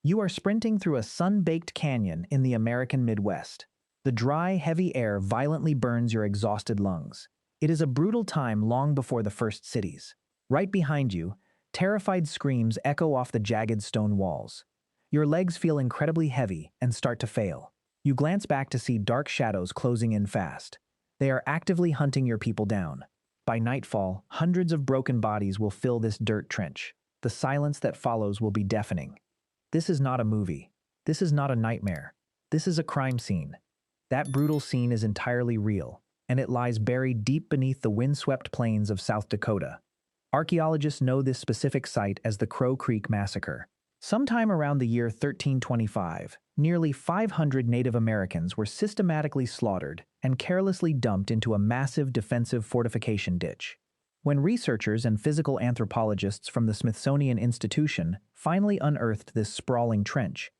You are sprinting through a sun-baked canyon in the American Midwest. The dry, heavy air violently burns your exhausted lungs. It is a brutal time long before the first cities. Right behind you, terrified screams echo off the jagged stone walls. Your legs feel incredibly heavy and start to fail. You glance back to see dark shadows closing in fast. They are actively hunting your people down. By nightfall, hundreds of broken bodies will fill this dirt trench. The silence that follows will be deafening. This is not a movie. This is not a nightmare. This is a crime scene. That brutal scene is entirely real, and it lies buried deep beneath the windswept plains of South Dakota. Archaeologists know this specific site as the Crow Creek Massacre. Sometime around the year 1325, nearly 500 Native Americans were systematically slaughtered and carelessly dumped into a massive defensive fortification ditch. When researchers and physical anthropologists from the Smithsonian Institution finally unearthed this sprawling trench,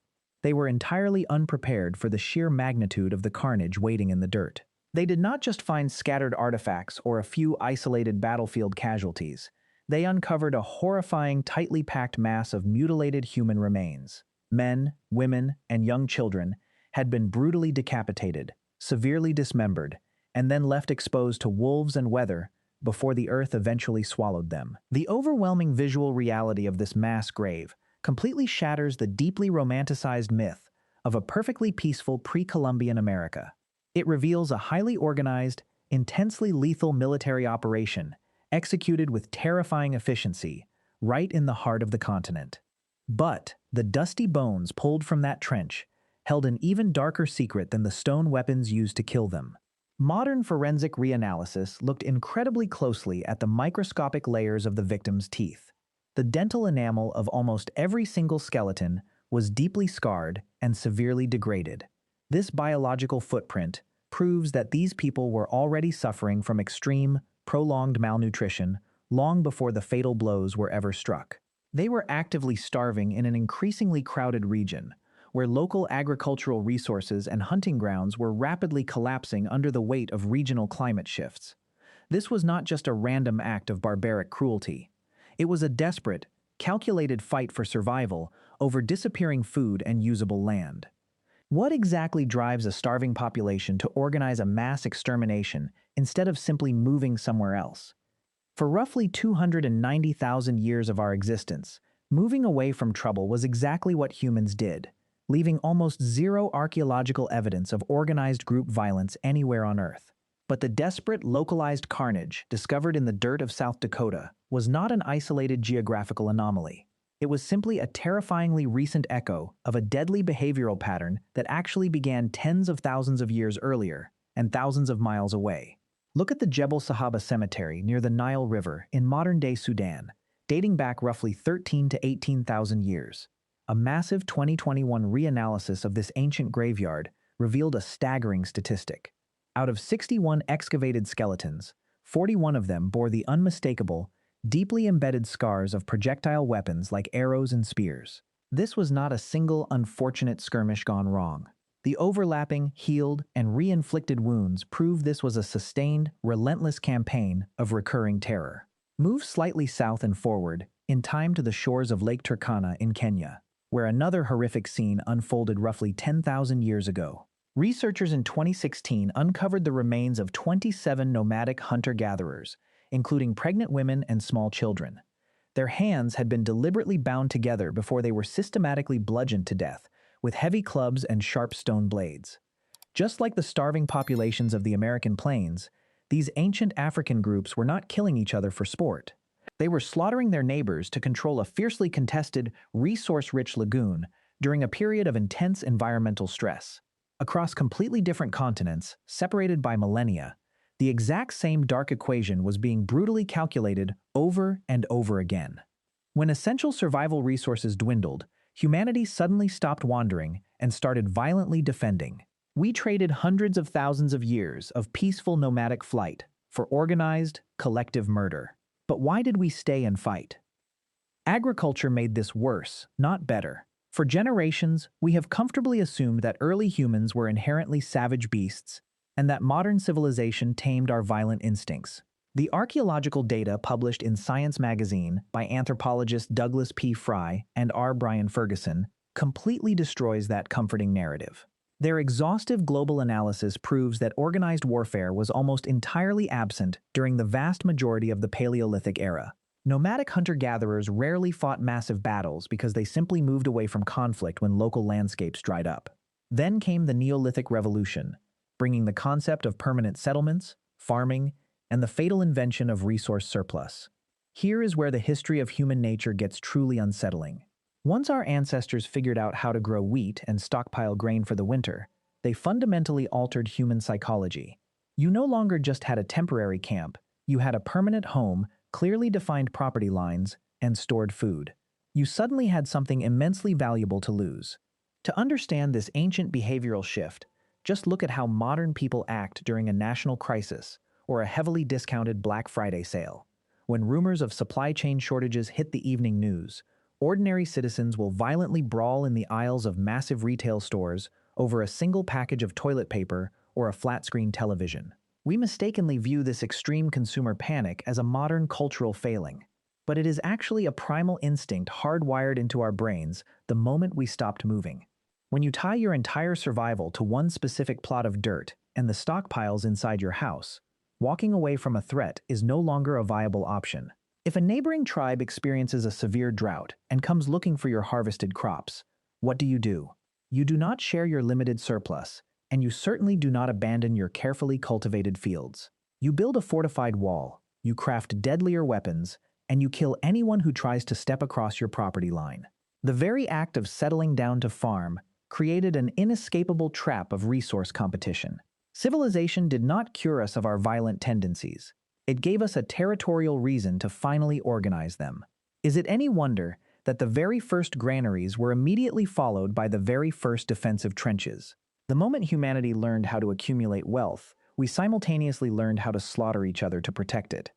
they were entirely unprepared for the sheer magnitude of the carnage waiting in the dirt. They did not just find scattered artifacts or a few isolated battlefield casualties. They uncovered a horrifying, tightly packed mass of mutilated human remains. Men, women, and young children had been brutally decapitated, severely dismembered, and then left exposed to wolves and weather before the earth eventually swallowed them. The overwhelming visual reality of this mass grave completely shatters the deeply romanticized myth of a perfectly peaceful pre-Columbian America. It reveals a highly organized, intensely lethal military operation executed with terrifying efficiency right in the heart of the continent. But the dusty bones pulled from that trench held an even darker secret than the stone weapons used to kill them. Modern forensic reanalysis looked incredibly closely at the microscopic layers of the victim's teeth. The dental enamel of almost every single skeleton was deeply scarred and severely degraded. This biological footprint proves that these people were already suffering from extreme, prolonged malnutrition long before the fatal blows were ever struck. They were actively starving in an increasingly crowded region, where local agricultural resources and hunting grounds were rapidly collapsing under the weight of regional climate shifts. This was not just a random act of barbaric cruelty. It was a desperate, calculated fight for survival over disappearing food and usable land. What exactly drives a starving population to organize a mass extermination instead of simply moving somewhere else? For roughly 290,000 years of our existence, moving away from trouble was exactly what humans did, leaving almost zero archaeological evidence of organized group violence anywhere on Earth. But the desperate, localized carnage discovered in the dirt of South Dakota was not an isolated geographical anomaly. It was simply a terrifyingly recent echo of a deadly behavioral pattern that actually began tens of thousands of years earlier and thousands of miles away. Look at the Jebel Sahaba cemetery near the Nile River in modern-day Sudan, dating back roughly 13 to 18,000 years. A massive 2021 reanalysis of this ancient graveyard revealed a staggering statistic. Out of 61 excavated skeletons, 41 of them bore the unmistakable, deeply embedded scars of projectile weapons like arrows and spears. This was not a single unfortunate skirmish gone wrong. The overlapping, healed, and re-inflicted wounds prove this was a sustained, relentless campaign of recurring terror. Move slightly south and forward, in time to the shores of Lake Turkana in Kenya, where another horrific scene unfolded roughly 10,000 years ago. Researchers in 2016 uncovered the remains of 27 nomadic hunter-gatherers, including pregnant women and small children. Their hands had been deliberately bound together before they were systematically bludgeoned to death with heavy clubs and sharp stone blades. Just like the starving populations of the American plains, these ancient African groups were not killing each other for sport. They were slaughtering their neighbors to control a fiercely contested, resource-rich lagoon during a period of intense environmental stress. Across completely different continents, separated by millennia, the exact same dark equation was being brutally calculated over and over again. When essential survival resources dwindled, humanity suddenly stopped wandering and started violently defending. We traded hundreds of thousands of years of peaceful nomadic flight for organized, collective murder. But why did we stay and fight? Agriculture made this worse, not better. For generations, we have comfortably assumed that early humans were inherently savage beasts and that modern civilization tamed our violent instincts. The archaeological data published in Science magazine by anthropologists Douglas P. Fry and R. Brian Ferguson completely destroys that comforting narrative. Their exhaustive global analysis proves that organized warfare was almost entirely absent during the vast majority of the Paleolithic era. Nomadic hunter-gatherers rarely fought massive battles because they simply moved away from conflict when local landscapes dried up. Then came the Neolithic Revolution, bringing the concept of permanent settlements, farming, and the fatal invention of resource surplus. Here is where the history of human nature gets truly unsettling. Once our ancestors figured out how to grow wheat and stockpile grain for the winter, they fundamentally altered human psychology. You no longer just had a temporary camp, you had a permanent home, clearly defined property lines, and stored food. You suddenly had something immensely valuable to lose. To understand this ancient behavioral shift, just look at how modern people act during a national crisis or a heavily discounted Black Friday sale. When rumors of supply chain shortages hit the evening news, ordinary citizens will violently brawl in the aisles of massive retail stores over a single package of toilet paper or a flat-screen television. We mistakenly view this extreme consumer panic as a modern cultural failing, but it is actually a primal instinct hardwired into our brains the moment we stopped moving. When you tie your entire survival to one specific plot of dirt and the stockpiles inside your house, walking away from a threat is no longer a viable option. If a neighboring tribe experiences a severe drought and comes looking for your harvested crops, what do? You do not share your limited surplus, and you certainly do not abandon your carefully cultivated fields. You build a fortified wall, you craft deadlier weapons, and you kill anyone who tries to step across your property line. The very act of settling down to farm created an inescapable trap of resource competition. Civilization did not cure us of our violent tendencies. It gave us a territorial reason to finally organize them. Is it any wonder that the very first granaries were immediately followed by the very first defensive trenches? The moment humanity learned how to accumulate wealth, we simultaneously learned how to slaughter each other to protect it.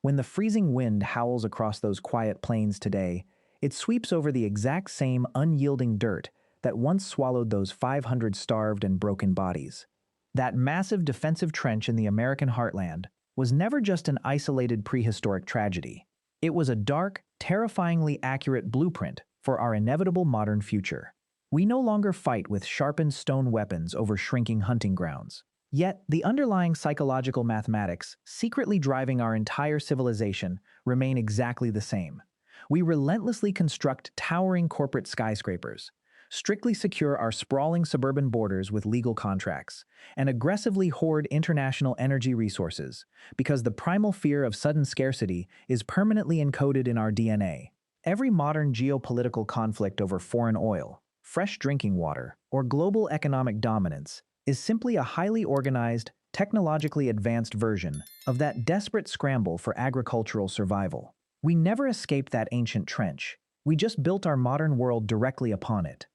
When the freezing wind howls across those quiet plains today, it sweeps over the exact same unyielding dirt that once swallowed those 500 starved and broken bodies. That massive defensive trench in the American heartland was never just an isolated prehistoric tragedy. It was a dark, terrifyingly accurate blueprint for our inevitable modern future. We no longer fight with sharpened stone weapons over shrinking hunting grounds. Yet, the underlying psychological mathematics secretly driving our entire civilization remain exactly the same. We relentlessly construct towering corporate skyscrapers, strictly secure our sprawling suburban borders with legal contracts, and aggressively hoard international energy resources because the primal fear of sudden scarcity is permanently encoded in our DNA. Every modern geopolitical conflict over foreign oil, fresh drinking water, or global economic dominance is simply a highly organized, technologically advanced version of that desperate scramble for agricultural survival. We never escaped that ancient trench. We just built our modern world directly upon it.